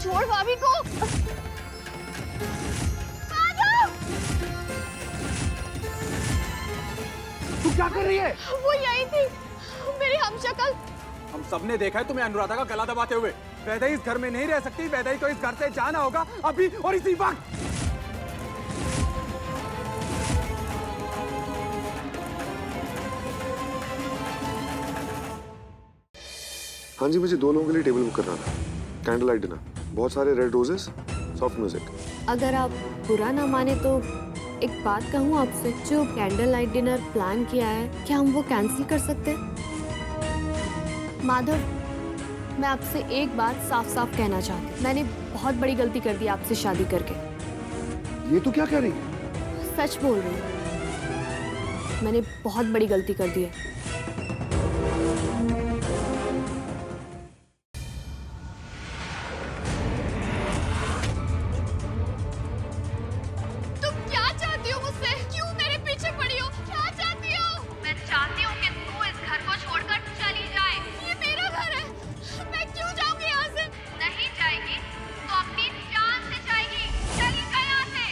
छोड़ भाभी को। तू क्या कर रही है? वो यही थी, मेरी हमशक्ल। हम सबने देखा है तुम्हें अनुराधा का गला दबाते हुए। वैदेही इस घर में नहीं रह सकती, वैदेही को इस घर से जाना होगा अभी और इसी वक्त। हाँ जी, मुझे 2 लोगों के लिए टेबल बुक करना था। कैंडल लाइट डिनर, बहुत सारे रेड रोजेस, सॉफ्ट म्यूजिक। अगर आप बुरा ना माने तो एक बात कहूँ आपसे, जो कैंडल लाइट डिनर प्लान किया है क्या हम वो कैंसिल कर सकते हैं? माधव, मैं आपसे एक बात साफ साफ कहना चाहती हूँ, मैंने बहुत बड़ी गलती कर दी आपसे शादी करके। ये तो क्या कह रही है? सच बोल रही हूँ, मैंने बहुत बड़ी गलती कर दी है। तुम क्या चाहती हो मुझसे? क्यों मेरे पीछे पड़ी हो? क्या चाहती हो? मैं चाहती हूँ कि तू इस घर को छोड़कर चली जाए। ये मेरा घर है, मैं क्यों जाऊंगी यहाँ से? नहीं जाएगी तो अपनी जान से जाएगी। चली जा यहाँ से,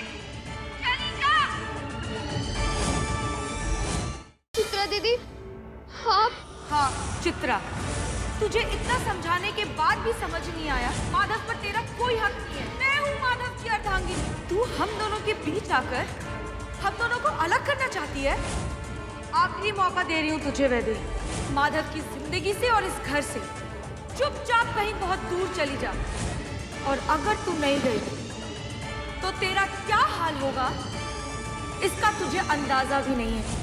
चली जा। चित्रा दीदी, आप? हाँ चित्रा, तुझे इतना समझाने के बाद भी समझ नहीं आया? माधव पर तेरा कोई हक नहीं है। मैं हूँ माधव की अर्धांगिनी। तू हम दोनों के बीच आकर हम दोनों को अलग करना चाहती है? आखिरी मौका दे रही हूँ तुझे वैदेही, माधव की जिंदगी से और इस घर से चुपचाप कहीं बहुत दूर चली जा। और अगर तू नहीं गई तो तेरा क्या हाल होगा इसका तुझे अंदाजा भी नहीं है।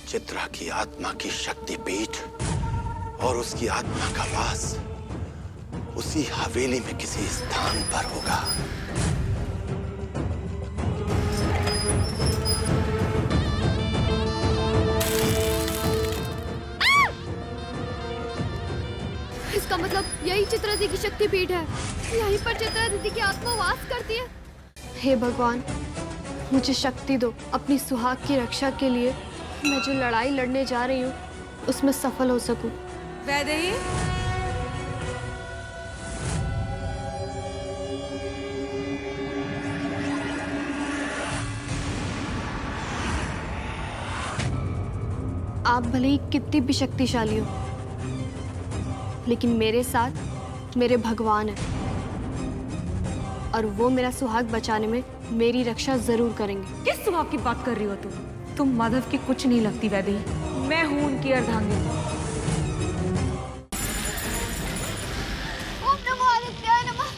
चित्रा की आत्मा की शक्तिपीठ और उसकी आत्मा का वास उसी हवेली में किसी स्थान पर होगा। इसका मतलब यही चित्रा दी की शक्तिपीठ है, यहीं पर चित्रा दीदी की आत्मा वास करती है। हे भगवान, मुझे शक्ति दो अपनी सुहाग की रक्षा के लिए। मैं जो लड़ाई लड़ने जा रही हूँ उसमें सफल हो सकूं। वैदेही, आप भले ही कितनी भी शक्तिशाली हो, लेकिन मेरे साथ मेरे भगवान है और वो मेरा सुहाग बचाने में मेरी रक्षा जरूर करेंगे। किस सुहाग की बात कर रही हो तुम माधव की कुछ नहीं लगती वैदेही। मैं हूँ उनकी अर्धांगिनी। ओम नमो आदित्याय नमः।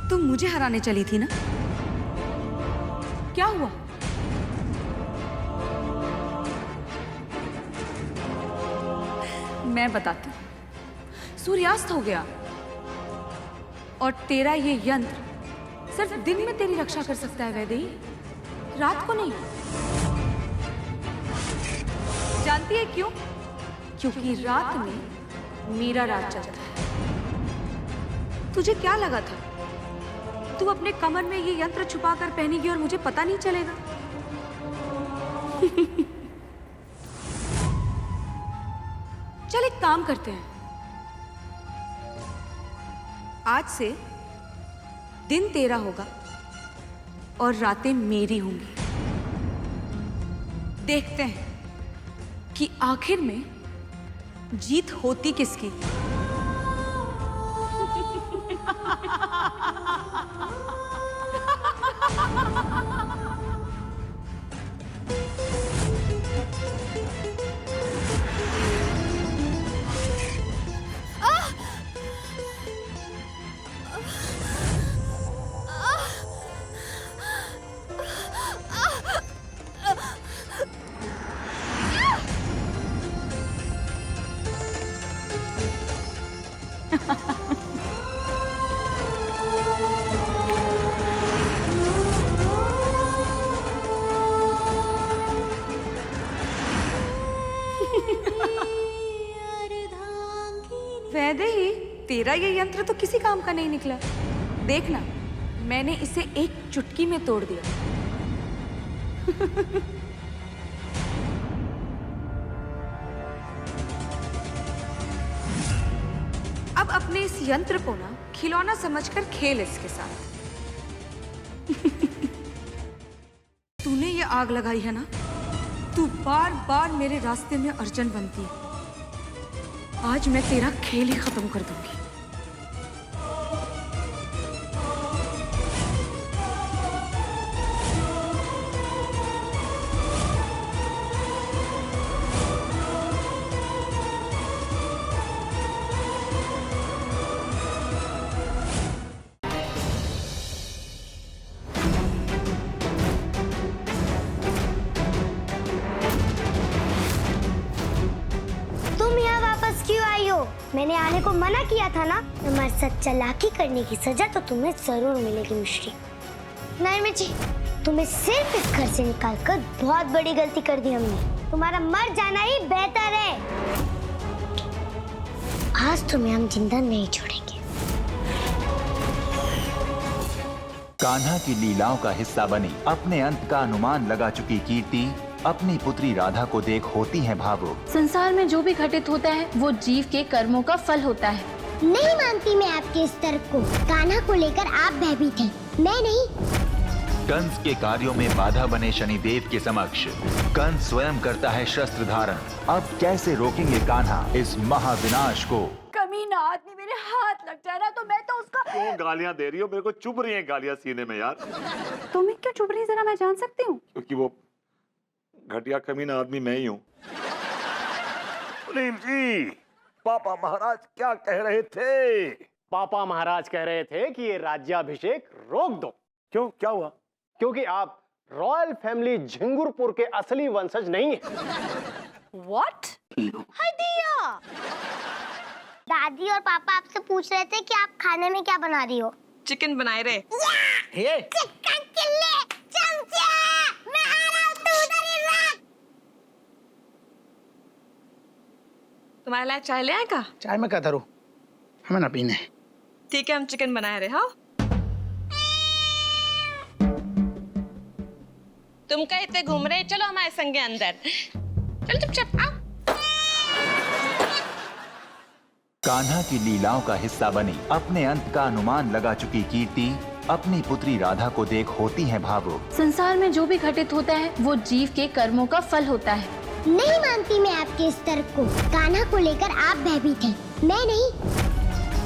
तुम मुझे हराने चली थी ना? क्या हुआ? मैं बताती हूँ। सूर्यास्त हो गया और तेरा ये यंत्र सिर्फ दिन में तेरी रक्षा कर सकता है वैदेही, रात को नहीं। जानती है क्यों? क्योंकि रात में मेरा राज चलता है। तुझे क्या लगा था तू अपने कमर में ये यंत्र छुपा कर पहनेगी और मुझे पता नहीं चलेगा? चल एक काम करते हैं, आज से दिन तेरा होगा और रातें मेरी होंगी। देखते हैं कि आखिर में जीत होती किसकी। वैदेही, तेरा ये यंत्र तो किसी काम का नहीं निकला। देखना, मैंने इसे एक चुटकी में तोड़ दिया। अब अपने इस यंत्र को ना खिलौना समझकर खेल इसके साथ। तूने ये आग लगाई है ना, तू बार बार मेरे रास्ते में अर्जन बनती है। आज मैं तेरा खेल ही खत्म कर दूंगी। मैंने आने को मना किया था ना। तुम्हारे साथ चालाकी करने की सजा तो तुम्हें जरूर मिलेगी मिश्री। नरमी जी, तुम्हें सिर्फ इस घर से निकालकर बहुत बड़ी गलती कर दी हमने। तुम्हारा मर जाना ही बेहतर है। आज तुम्हें हम जिंदा नहीं छोड़ेंगे। कान्हा की लीलाओं का हिस्सा बनी अपने अंत का अनुमान लगा चुकी कीर्ति अपनी पुत्री राधा को देख होती है भावुक। संसार में जो भी घटित होता है वो जीव के कर्मों का फल होता है। नहीं मानती मैं आपके इस तर्क को। कान्हा को लेकर आप भयभीत हैं, मैं नहीं। कंस के कार्यों में बाधा बने शनिदेव के समक्ष कंस स्वयं करता है शस्त्र धारण। अब कैसे रोकेंगे कान्हा इस महाविनाश को? कमीना आदमी मेरे हाथ लग जाए ना तो मैं तो उसका। क्यों गालियां दे रही हो? मेरे को चुभ रही हैं गालियां सीने में यार। तुम्हें क्यों चुभ रही, जरा मैं जान सकती हूँ? क्योंकि वो घटिया कमीना आदमी मैं ही हूँ। सुनील जी, पापा महाराज क्या कह रहे थे? पापा महाराज कह रहे थे कि ये राज्याभिषेक रोक दो। क्यों, क्या हुआ? क्योंकि आप रॉयल फैमिली झिंगुरपुर के असली वंशज नहीं हैं। What? हाय दिया। दादी और पापा आपसे पूछ रहे थे कि आप खाने में क्या बना रही हो? चिकन बनाए रहे। चिकन चिल्ली चमचा। मैं आ रहा हूँ, तू उधर ही रख। तुम्हारे लिए चाय ले आए का? चाय में क्या धरूं? हमें ना पीने। ठीक है, हम चिकन बनाए रहे। हाँ, तुम कहीं इतने घूम रहे, चलो हमारे संगे अंदर। चलो चुपचाप आओ। कान्हा की लीलाओं का हिस्सा बनी अपने अंत का अनुमान लगा चुकी कीर्ति अपनी पुत्री राधा को देख होती है भावुक। संसार में जो भी घटित होता है वो जीव के कर्मों का फल होता है। नहीं मानती मैं आपके इस तर्क को। कान्हा को लेकर आप भयभीत हैं, मैं नहीं।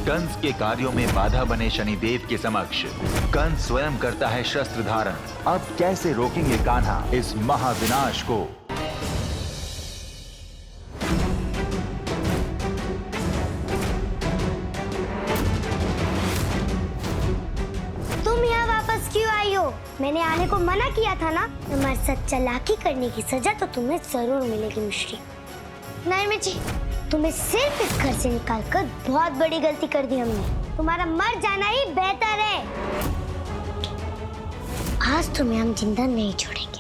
कंस के कार्यों में बाधा बने शनिदेव के समक्ष कंस स्वयं करता है शस्त्र धारण। अब कैसे रोकेंगे कान्हा इस महाविनाश को? तुम यहाँ वापस क्यों आई हो? मैंने आने को मना किया था ना। तुम्हारे साथ चालाकी करने की सजा तो तुम्हें जरूर मिलेगी मिश्री। नरमी जी, तुम्हें सिर्फ इस घर से निकालकर बहुत बड़ी गलती कर दी हमने। तुम्हारा मर जाना ही बेहतर है। आज तुम्हें हम जिंदा नहीं छोड़ेंगे।